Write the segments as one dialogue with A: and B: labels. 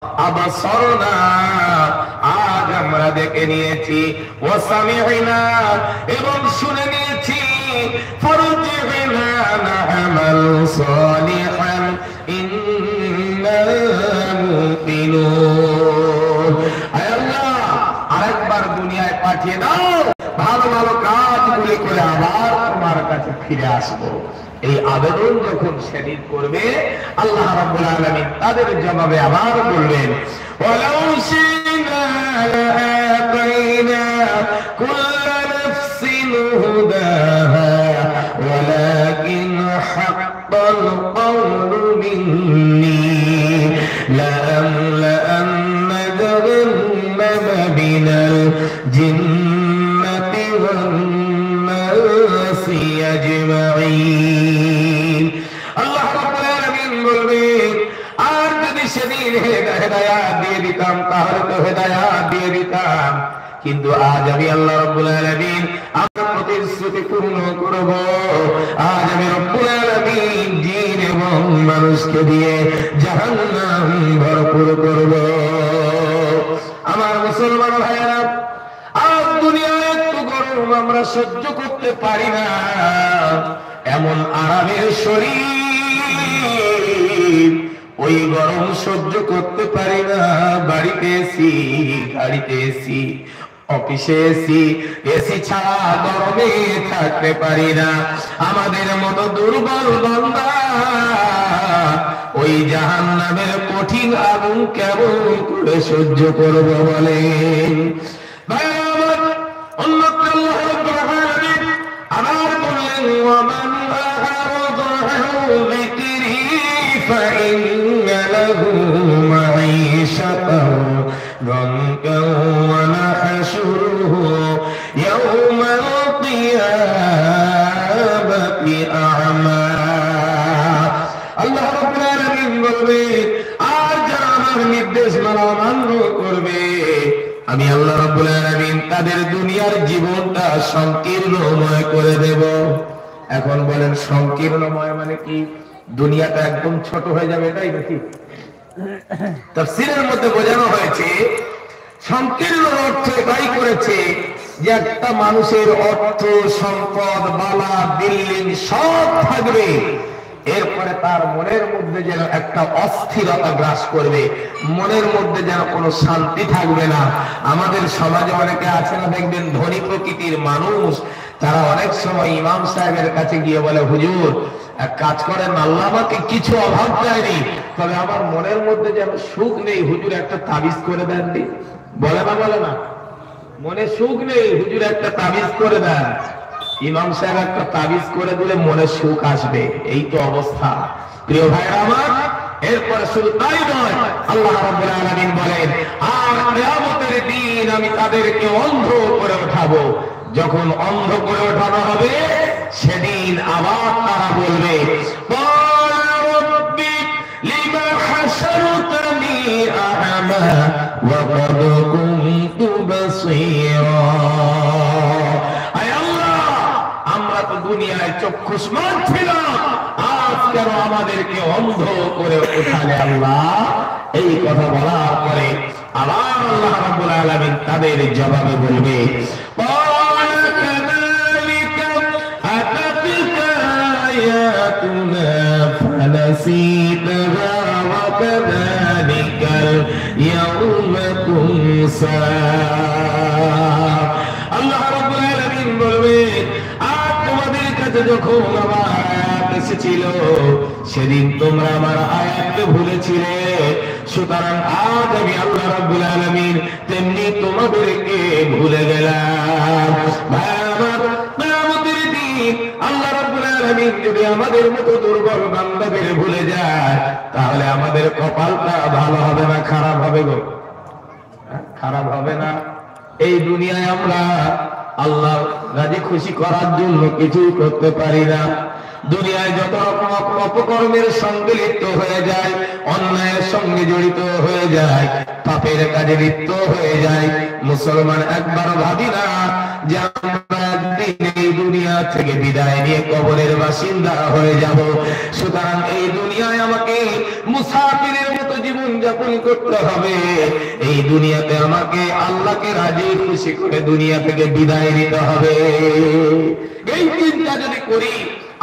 A: আবসারনা, আজ আমরা দেখে নিয়েছি, ওয়া সামি'না, এবং শুনে নিয়েছি, ফারজি'না না'মাল সালিহান ইন্না মুকিনুন। আয় আল্লাহ, আরেকবার দুনিয়ায় পাঠিয়ে দাও, ভালো ভালো কাজগুলি করে আবার তোমার কাছে ফিরে আসবো। এই আবেদন যখন সেদিন করবে, আল্লাহ রাব্বুল আলামিন তাদের জবাবে আবার বলবেন, ওয়ালাউ শি'না লা'আতাইনা কুল্লা নাফসিন হুদাহা ওয়ালাকিন হাক্কাল কওলু মিন্নী লা'আমলা'আন্না জাহান্নামা মিনাল জিন্নাতি ওয়ান নাসি আজমাইন। আল্লাহ রাব্বুল আলামিন বলবেন, আর যদি সেদিন হেদায়েত দিয়ে দিতাম তাহলে তো হেদায়েত দিয়ে দিতাম, কিন্তু আজ আমি আল্লাহ রাব্বুল আলামিন আমার প্রতিশ্রুতি পূর্ণ করব। আজ আমি রব্বুল আলামিন জিন এবং মানুষকে দিয়ে জাহান্নাম ভরপুর করব। আমার মুসলমান ভাইয়েরা, আজ দুনিয়ায় একটু গরম আমরা সহ্য করতে পারি না, এমন আরামের শরীর, ওই গরম সহ্য করতে পারি না। বাড়িতে এসি, গাড়িতে এসি, অফিসে এসি, এসি ছাড়া গরমে থাকতে পারি না। আমাদের মতো দুর্বল বান্দা ওই জাহান্নামের কঠিন আগুন কেমন করে সহ্য করবো বলেন? আমার বললেন, ওয়ামান আ'রাদা আন যিকরি ফাইন্না লাহু মাঈশাতান দানকা ওয়া নাহশুরুহু ইয়াওমাল কিয়ামাতি আ'মা। আল্লাহ রাব্বুল আলামিন বলবেন, আর যারা আমার নির্দেশ মান্য করবে, আমি আল্লাহ রাব্বুল আলামিন তাদের দুনিয়ার জীবনটা সংকীর্ণময় করে দেব। এখন বলেন, সংকীর্ণময় মানে কি? দুনিয়াটা একদম ছোট হয়ে যাবে, তাই নাকি? তাফসীরের মধ্যে বোঝানো হয়েছে, সংকীর্ণ অর্থ এটাই করেছে যে একটা মানুষের অর্থ, সম্পদ, বালা, বিল্ডিং সব থাকবে, এরপরে তার মনের মধ্যে যেন একটা অস্থিরতা গ্রাস করবে, মনের মধ্যে যেন কোনো শান্তি থাকবে না। আমাদের সমাজে অনেকে আছে না, দেখবেন ধনী প্রকৃতির মানুষ, তারা অনেক সময় ইমাম সাহেবের কাছে গিয়ে বলে, হুজুর এক কাজ করেন, আল্লাহ আমাকে কিছু অভাব দেয়নি, তবে আমার মনের মধ্যে যেন সুখ নেই, হুজুর একটা তাবিজ করে দেননি। বলে না, বলে না, মনে সুখ নেই, হুজুর একটা তাবিজ করে দেন। ইমাম সাহেব একটা তাবিজ করে দিলে মনে সুখ আসবে। এই তো অবস্থা, প্রিয় ভাইরা আমার। এরপরে শুধু তাই নয়, আল্লাহ রাব্বুল আলামিন বলেন, আর কিয়ামতের দিন আমি তাদেরকে অন্ধ করে ওঠাবো। যখন অন্ধ করে ওঠানো হবে, সেদিন আবার তারা বলবে, ক্বালা রাব্বি লিমা হাশারতানি আ'মা ওয়া ক্বাদ কুনতু বাসীরা। দুনিয়ায় চক্ষুষ্মান ছিলাম, আজ কেন আমাদেরকে অন্ধ করে উঠালে আল্লাহ? এই কথা বলার পরে আবার আল্লাহ রাব্বুল আলামিন তাদের জবাবে বলবে, ক্বালা কাযালিকা আতাতিকা আয়াতুনা ফানাসিতাহা ওয়া কাযালিকাল ইয়াওমা তুনসা। আল্লাহ রাব্বুল আলামিন বলবে, যখন আমার আয়াত এসেছিল সেদিন তোমরা আমার আয়াতকে ভুলেছিলে, সুতরাং আজ আমি আল্লাহ রাব্বুল আলামিন তেমনি তোমাদেরকে ভুলে গেলাম। ভাই আমার, কিয়ামতের দিন আল্লাহ রাব্বুল আলামিন যদি আমাদের মতো দুর্বল বান্দাদের ভুলে যায়, তাহলে আমাদের কপালটা ভালো হবে না খারাপ হবে গো? খারাপ হবে না? এই দুনিয়ায় আমরা আল্লাহ রাজি খুশি করার জন্য কিছুই করতে পারি না। দুনিয়ায় যত রকম অপকর্মের সঙ্গে লিপ্ত হয়ে যায়, অন্যায়ের সঙ্গে জড়িত হয়ে যায়, পাপের কাজে লিপ্ত হয়ে যায়, মুসলমান একবার ভাবি না যে আমরা একদিন এই দুনিয়া থেকে বিদায় নিয়ে কবরের বাসিন্দা হয়ে যাব। সুতরাং এই দুনিয়ায় আমাকে মুসাফিরের মতো জীবন যাপন করতে হবে। এই দুনিয়াতে আমাকে আল্লাহকে রাজি খুশি করে দুনিয়া থেকে বিদায় নিতে হবে। এই চিন্তা যদি করি,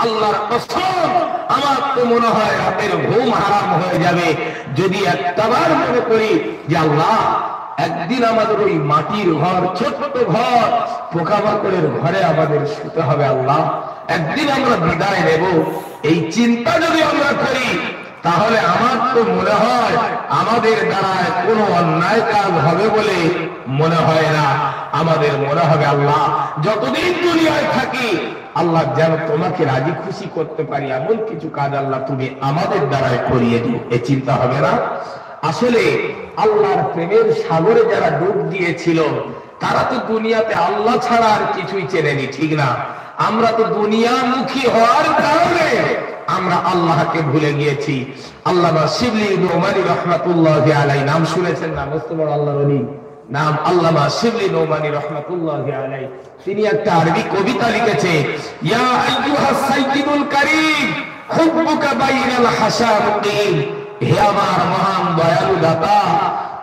A: আল্লাহর কসম, আমার তো মনে হয় রাতের ঘুম হারাম হয়ে যাবে যদি একটাবার মনে করি যে আল্লাহ, একদিন আমাদের ওই মাটির ঘর, ছোট্ট ঘর, পোকামাকড়ের ঘরে আমাদের শুতে হবে। আল্লাহ, একদিন আমরা বিদায় নেব। এই চিন্তা যদি আমরা করি, তাহলে আমার তো মনে হয় আমাদের দ্বারা কোনো অন্যায় কাজ হবে বলে মনে হয় না। আমাদের মনে হবে আল্লাহ, যতদিন দুনিয়ায় থাকি, আল্লাহ যেন তোমাকে রাজি খুশি করতে পারি এমন কিছু কাজ আল্লাহ তুমি আমাদের দ্বারাই করিয়ে দিও। এই চিন্তা হবে না? আসলে আল্লাহর প্রেমের সাগরে যারা ডুব দিয়েছিল, তারা তো দুনিয়াতে আল্লাহ ছাড়া আর কিছুই চেনেনি, ঠিক না? আমরা তো দুনিয়ামুখী হওয়ার কারণে আমরা আল্লাহকে ভুলে গিয়েছি। আল্লামা শিবলি নোমানী রহমাতুল্লাহি আলাইহি, নাম শুনেছেন না? মস্ত বড় আল্লাহর ওলি, নাম আল্লামা শিবলি নোমানী রহমাতুল্লাহি আলাইহি। তিনি একটা আরবি কবিতা লিখেছে, ইয়া আইয়ুহাস সাইয়্যিদুল কারীম হুব্বুকা বাইনাল হাসামুকিন। হে আমার মহান দয়ালু দাতা,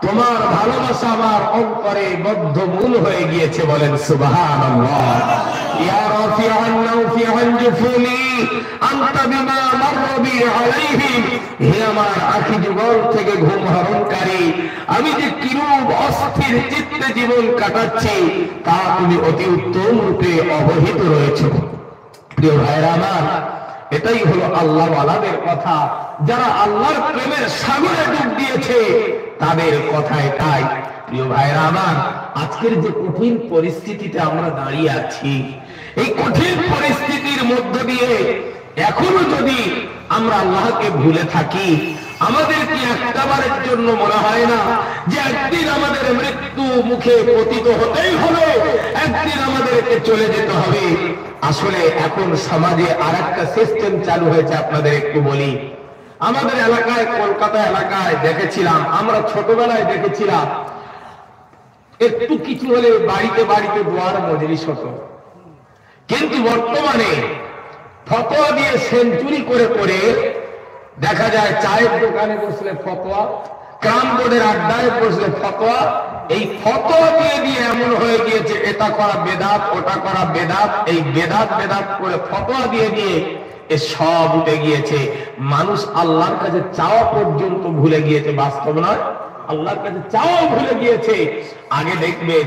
A: তোমার ভালোবাসা আমার অন্তরে বদ্ধমূল হয়ে গিয়েছে। বলেন সুবহানাল্লাহ। ইয়া রাফিআন নাওফিআন জুফুনি আনতা বিমা মাররা বি আলাইহিম। হে আমার আখি যুগল থেকে ঘুম হরণকারী, আমি যে কিরূপ অস্থির চিত্তে জীবন কাটাচ্ছি তা তুমি অতি উত্তম রূপে অবহিত রয়েছো। প্রিয় ভাইরা আমার, এটাই হলো আল্লাহ ওয়ালাদের কথা। যারা আল্লাহর প্রেমের সাগরে ডুব দিয়েছে তাদের কথা এটাই। প্রিয় ভাইরা আমার, আজকের যে কঠিন পরিস্থিতিতে আমরা দাঁড়িয়ে আছি, এই কঠিন পরিস্থিতির মধ্য দিয়ে এখনো যদি আমরা আল্লাহকে ভুলে থাকি, আমাদের কি একটাবারের জন্য মনে হয় না যে একদিন আমাদের মৃত্যু মুখে পতিত হতেই হবে, একদিন আমাদেরকে চলে যেতে হবে? আসলে এখন সমাজে আর একটা সিস্টেম চালু হয়েছে, আপনাদের একটু বলি। আমাদের এলাকায়, কলকাতা এলাকায় দেখেছিলাম, আমরা ছোটবেলায় দেখেছিলাম, একটু কিছু হলে বাড়িতে বাড়িতে দোয়ার মজলিস হতো। কিন্তু বর্তমানে ফতোয়া দিয়ে সেঞ্চুরি করে করে দেখা যায়, চায়ের দোকানে বসলে ফতোয়া, ক্রাম বোর্ডের আড্ডায় বসলে ফতোয়া। এই ফতোয়া দিয়ে দিয়ে এমন হয়ে গিয়েছে, এটা করা বেদাত, ওটা করা বেদাত, এই বেদাত বেদাত করে ফতোয়া দিয়ে দিয়ে এ সব উঠে গিয়েছে। মানুষ আল্লাহর কাছে চাওয়া পর্যন্ত ভুলে গিয়েছে। বাস্তব নয়, আল্লাহর কাছে চাওয়া ভুলে গিয়েছে। আগে দেখবেন,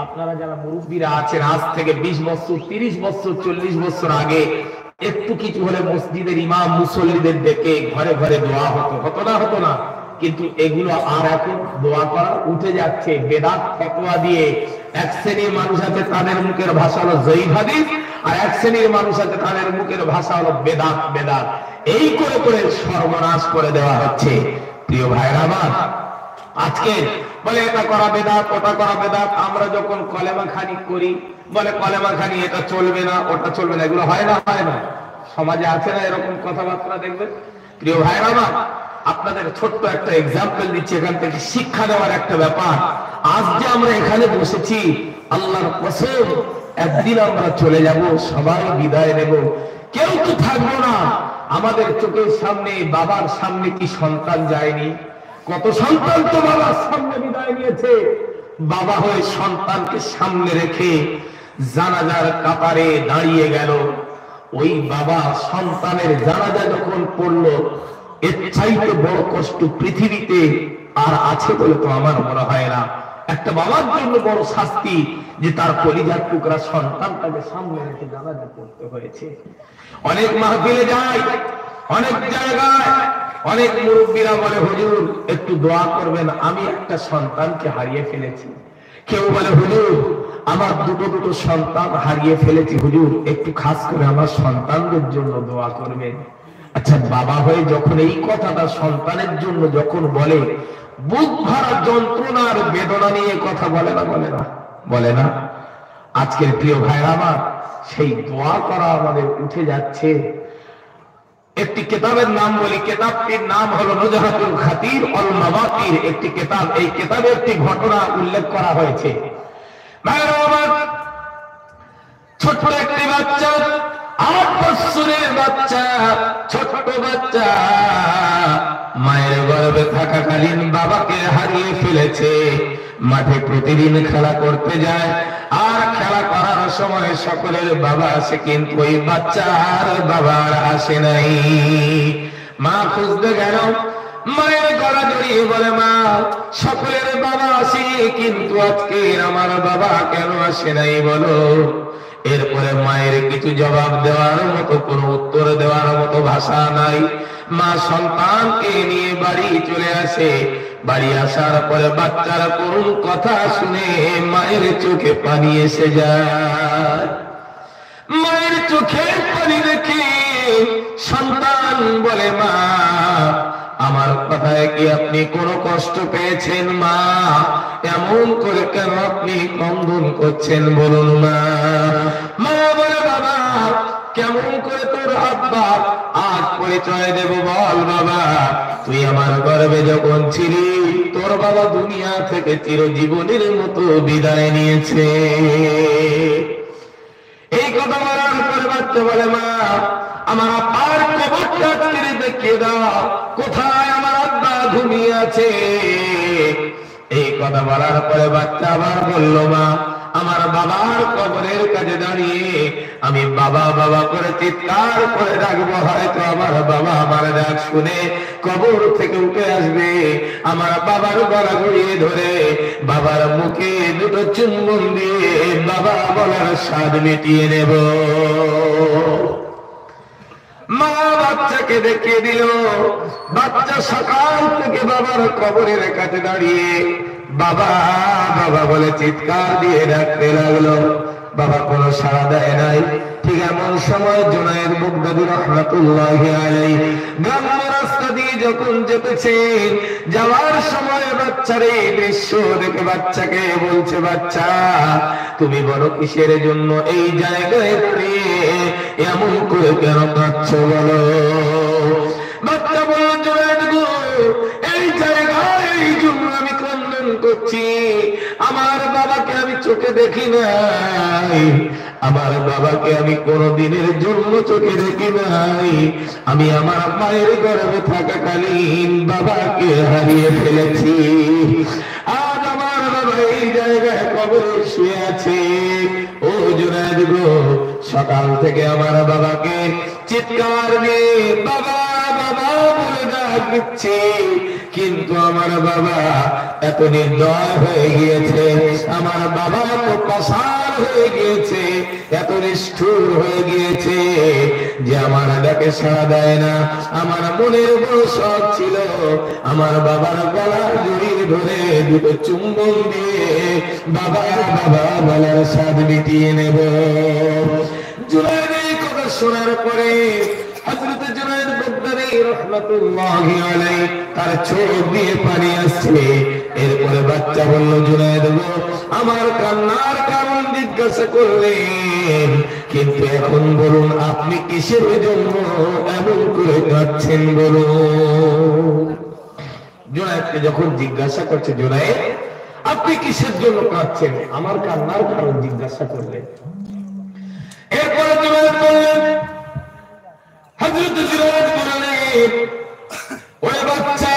A: আপনারা যারা মুরব্বীরা আছেন, আজ থেকে 20 বছর, 30 বছর, 40 বছর আগে একটু কিছু হলে মসজিদের ইমাম মুসল্লিদের ডেকে ঘরে ঘরে দোয়া হতো, হতো না? হতো না? কিন্তু এগুলো আর এখন দোয়া করা উঠে যাচ্ছে বেদাত ফতোয়া দিয়ে। এক শ্রেণীর মানুষ আছে, তাদের মুখের ভাষা হলো জয়ীফ হাদিস, আর এক শ্রেণীর মানুষ আছে, তাদের মুখের ভাষা হলো বেদাত বেদাত। এই করে করে সর্বনাশ করে দেওয়া হচ্ছে। প্রিয় ভাইরা আমার, আজকে বলে এটা করা বেদাত, ওটা করা বেদাত। আমরা যখন কলেমা খানি করি, বলে কলেমা খানি এটা চলবে না, ওটা চলবে না। এগুলো হয় না? হয় না? সমাজে আছে না এরকম কথাবার্তা? দেখবেন প্রিয় ভাইরা আমার, আপনাদের ছোট্ট একটা এক্সাম্পল দিচ্ছি, এখান থেকে শিক্ষা দেওয়ার একটা ব্যাপার। আজ যে আমরা এখানে বসেছি, আল্লাহর কসম, একদিন আমরা চলে যাব, সবাই বিদায় নেব, কেউ তো থাকবো না। আমাদের চোখের সামনে, বাবার সামনে কি সন্তান যায়নি? কত সন্তান তো বাবার সামনে বিদায় নিয়েছে। বাবা হয়ে সন্তানকে সামনে রেখে জানাজার কাতারে দাঁড়িয়ে গেল। ওই বাবা সন্তানের জানাজা যখন পড়লো, এর চাইতে বড় কষ্ট পৃথিবীতে আর আছে বলে তো আমার মনে হয় না। একটা বাবার জন্য বড় শাস্তি যে তার কলিজার টুকরা সন্তানটাকে সামনে রেখে জানাজা পড়তে হয়েছে। অনেক মাহফিলে যায়, অনেক জায়গায় অনেক মুরব্বীরা বলে, হুজুর একটু দোয়া করবেন, আমি একটা সন্তানকে হারিয়ে ফেলেছি। কেউ বলে, হুজুর আমার দুটো সন্তান হারিয়ে ফেলেছি, হুজুর একটু খাস করে আমার সন্তানদের জন্য দোয়া করবেন। আচ্ছা, বাবা হয়ে যখন এই কথাটা সন্তানের জন্য যখন বলে, বুক ভরা যন্ত্রণার বেদনা নিয়ে কথা বলে না? বলে না? বলে না? আজকের প্রিয় ভাইরা আমার, সেই দোয়া করা আমাদের উঠে যাচ্ছে। একটি কিতাবের নাম বলি, কিতাবটির নাম হলো নুজহাতুল খাতির ওয়াল মাওয়াকির, একটি কিতাব। এই কিতাবে একটি ঘটনা উল্লেখ করা হয়েছে। ভাইরা আমার, ছোট্ট একটি বাচ্চা 8 বছরের বাচ্চা, ছোট বাচ্চা, মায়ের গর্ভে থাকাকালীন বাবাকে হারিয়ে ফেলেছে। মাঠে প্রতিদিন খেলা করতে যায়, আর খেলা করার সময় সকলের বাবা আসে, কিন্তু ওই বাচ্চার বাবার আসে নাই। মা খুঁজতে গেল, মায়ের গলা জড়িয়ে বলে, মা সকলের বাবা আসে, কিন্তু আজকে আমার বাবা কেন আসে নাই বলো। এরপরে মায়ের কিছু জবাব দেওয়ার মতো, কোনো উত্তর দেওয়ার মতো ভাষা নাই। মা সন্তানকে নিয়ে বাড়ি চলে আসে। বাড়ি আসার পরে বাচ্চার করুণ কথা শুনে মায়ের চোখে পানি এসে যায়। মায়ের চোখে পানি দেখে সন্তান বলে, মা আমার কথায় কি আপনি কোনো কষ্ট পেয়েছেন? মা এমন করে কেন আপনি ক্রন্দন করছেন বলুন মা। মা বলে, বাবা কেমন করে তোর আব্বা আজ পরিচয় দেব বল। বাবা তুই আমার গর্ভে যখন ছিলি, তোর বাবা দুনিয়া থেকে চিরজীবনের মতো বিদায় নিয়েছে। এই কথা বলার পর বাচ্চা বলে, মা আমার আব্বার কবরটা ছেড়ে দেখিয়ে দাও, কোথায় আমার আব্বা ঘুমিয়ে আছে। এই কথা বলার পরে বাচ্চা আবার বলল, মা আমার বাবার কবরের কাছে দাঁড়িয়ে আমি বাবা বাবা করে চিৎকার করে ডাকবো, হয়তো আমার বাবা আমার ডাক শুনে কবর থেকে উঠে আসবে। আমার বাবার গলা জড়িয়ে ধরে বাবার মুখে দুটো চুম্বন দিয়ে বাবা বলার স্বাদ মিটিয়ে নেব। মা বাচ্চাকে দেখিয়ে দিল। বাচ্চা সকাল থেকে বাবার কবরের কাছে দাঁড়িয়ে বাবা বাবা বলে চিৎকার দিয়ে ডাকতে লাগলো। বাবা কোনো সাড়া দেয় নাই। ঠিক এমন সময় জুনায়েদ বাগদাদী রাহমাতুল্লাহি আলাইহি গ্রাম্য রাস্তা দিয়ে যখন যেতেছেন, যাওয়ার সময় বাচ্চার এই দৃশ্য দেখে বাচ্চাকে বলছে, বাচ্চা তুমি বড় কিসের জন্য এই জায়গায় দাঁড়িয়ে এমন করে কেন কাঁদছো বলো। বাচ্চা বলল, জুনায়েদ গো এই জায়গায় এই জন্য আমি ক্রন্দন করছি, আমার বাবাকে আমি চোখে দেখি নাই, আমার বাবাকে আমি কোনদিনের জন্য চোখে দেখি নাই। আমি আমার মায়ের গর্ভে থাকাকালীন বাবাকে হারিয়ে ফেলেছি। আজ আমার বাবা এই জায়গায় কবরে শুয়ে আছে। ও জুনায়েদ গো সকাল থেকে আমার বাবাকে চিৎকার দিয়ে বাবা বাবা বলে ডাক দিচ্ছে, কিন্তু আমার বাবা এত নির্দয় হয়ে গিয়েছে, আমার বাবা তো কসার হয়ে গিয়েছে, এত নিষ্ঠুর হয়ে গিয়েছে যে আমার ডাকে সাড়া দেয় না। আমার মনের বড় শখ ছিল আমার বাবার গলা জড়িয়ে ধরে দুটো চুম্বন দিয়ে বাবা বাবা বলার স্বাদ মিটিয়ে নেব। জুনায়েদ এই কথা শোনার পরে হযরত জুনায়েদ বাগদাদী রাহমাতুল্লাহি আলাইহি তার চোখ দিয়ে পানি আসছে। এরপরে বাচ্চা বলল, জুনায়েদ গো আমার কান্নার কারণ জিজ্ঞাসা করলেন, কিন্তু এখন বলুন আপনি কিসের জন্য এমন করে কাঁদছেন বলুন। জুনায়েদকে যখন জিজ্ঞাসা করছে, জুনায়েদ আপনি কিসের জন্য কাঁদছেন, আমার কান্নার কারণ জিজ্ঞাসা করলেন। এরপরে জুনায়েদ বললেন, হযরত জুনায়েদ বললেন, ওরে বাচ্চা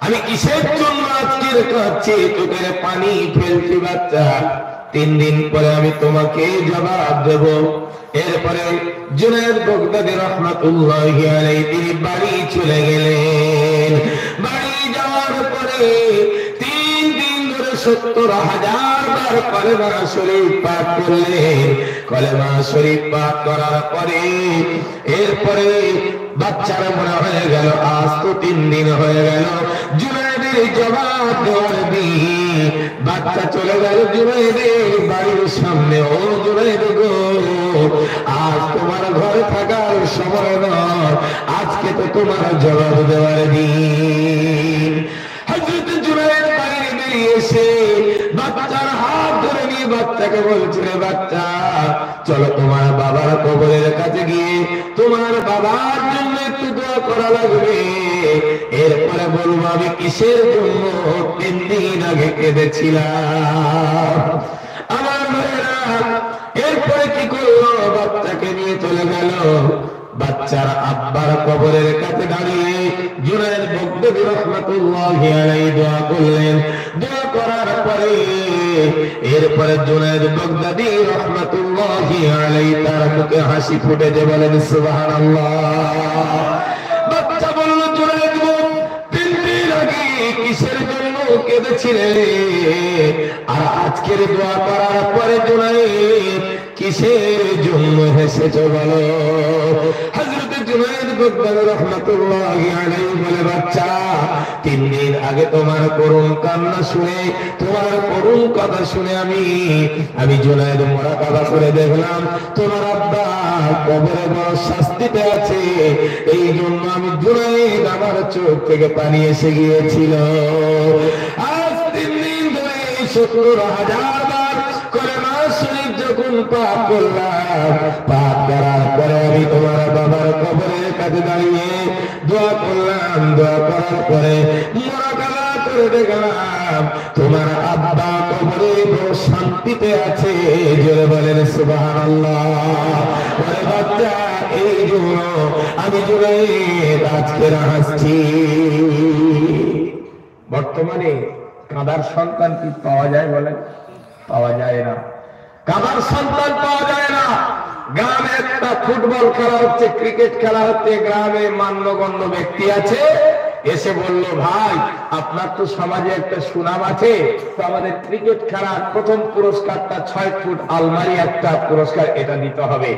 A: আমি কিসের জন্য আজকের কাছে চোখের পানি ফেলছি বাচ্চা, 3 দিন পরে আমি তোমাকে জবাব দেব। এরপরে জুনায়েদ বাগদাদী রাহমাতুল্লাহি আলাইহি তিনি বাড়ি চলে গেলেন। বাড়ি যাওয়ার পরে 3 দিন ধরে 70,000 বার কলেমা শরীফ পাঠ করলেন। কলেমা শরীফ পাঠ করার পরে এরপরে বাচ্চার মনে হয়ে গেল আজ তো 3 দিন হয়ে গেল জুনায়েদের জবাব দেওয়ার দিন। বাচ্চা চলে গেল জুনায়েদের বাড়ির সামনে। ও জুনায়েদ গো আজ তোমার ঘরে থাকার সময় নয়, আজকে তো তোমার জবাব দেওয়ার দিন। হযরত জুনায়েদ বাড়ি বেরিয়ে এসে বাচ্চার হাত ধরে নিয়ে বাচ্চাকে বলছিল, বাচ্চা চলো তোমার বাবার কবরের কাছে গিয়ে তোমার বাবার জন্য একটু দোয়া করা লাগবে। এরপরে বলবো আমি কিসের জন্য 3 দিন আগে কেঁদেছিলাম। আমার ভাইরা এরপর কবরের কাছে দাঁড়িয়ে জুনায়েদ বাগদাদী রাহমাতুল্লাহি আলাইহি দোয়া করলেন। দোয়া করার পরে এরপরে জুনায়েদ বাগদাদী রাহমাতুল্লাহি আলাইহি তার মুখে হাসি ফুটেছে, বলেন সুবহানাল্লাহ। বাচ্চা বলল, জুনায়েদ তিন দিন আগে কিসের জন্য কেঁদেছিলে, আর আজকের দোয়া করার পরে জুনায়েদ কিসের জন্য হেসেছো বলো? হযরত জুনায়েদ বাগদাদী রাহমাতুল্লাহি আলাইহি বলে, বাচ্চা, 3 দিন আগে তোমার করুণ কান্না শুনে, তোমার করুণ কথা শুনে আমি জুনায়েদ মুরাকাবা করে দেখলাম তোমার আব্বা কবরে বড় শাস্তিতে আছে। এই জন্য আমি জুনায়েদ আমার চোখ থেকে পানি এসে গিয়েছিল। আজ 3 দিন ধরে 70,000 বার কলেমা শরীফ যখন পাঠ করলাম, পাঠ করার পরে আমি তোমার বাবার কবরের কাছে দাঁড়িয়ে দোয়া করলাম। দোয়া করার পরে মুরাকাবা করে দেখলাম তোমার আব্বা কবরে বড় শান্তিতে আছে। জোরে বলেন সুবহানাল্লাহ। বলে, বাচ্চা, এই জন্য আমি জুনায়েদ আজকে হাসছি। বর্তমানে কাঁদার সন্তান কি পাওয়া যায় বলেন? পাওয়া যায় না। কাঁদার সন্তান পাওয়া যায় না। গ্রামে একটা ফুটবল খেলা হচ্ছে, ক্রিকেট খেলা হচ্ছে, গ্রামে মান্যগণ্য ব্যক্তি আছে, এসে বলল, ভাই আপনার তো সমাজে একটা সুনাম আছে, তো আমাদের ক্রিকেট খেলার প্রথম পুরস্কারটা 6 ফুট আলমারি একটা পুরস্কার, এটা দিতে হবে।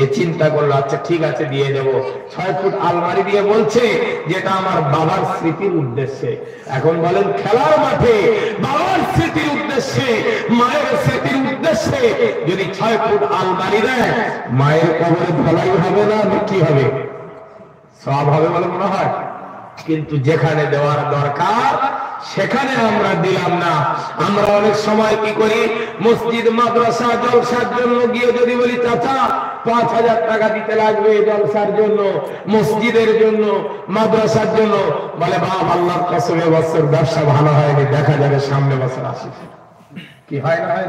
A: এ চিন্তা করলো, আচ্ছা ঠিক আছে দিয়ে দেবো। 6 ফুট আলমারি দিয়ে বলছে যেটা আমার বাবার স্মৃতির উদ্দেশ্যে। এখন বলেন, খেলার মাঠে বাবার স্মৃতির উদ্দেশ্যে, মায়ের স্মৃতির উদ্দেশ্যে যদি 6 ফুট আলমারি দেয়, মায়ের কবরে ধলাই হবে না, কি হবে? সব হবে বলে মনে হয়। কিন্তু যেখানে দেওয়ার দরকার সেখানে আমরা দিলাম না। আমরা অনেক সময় কি করি, মসজিদ মাদ্রাসা জলসার জন্য গিয়ে যদি বলি, চাচা 5,000 টাকা দিতে লাগবে জলসার জন্য, মসজিদের জন্য, মাদ্রাসার জন্য, বলে বাপ আল্লাহর কসমে বছর ব্যবসা ভালো হয়নি, দেখা যাবে সামনে বছর আসি। কি হয় না হয়?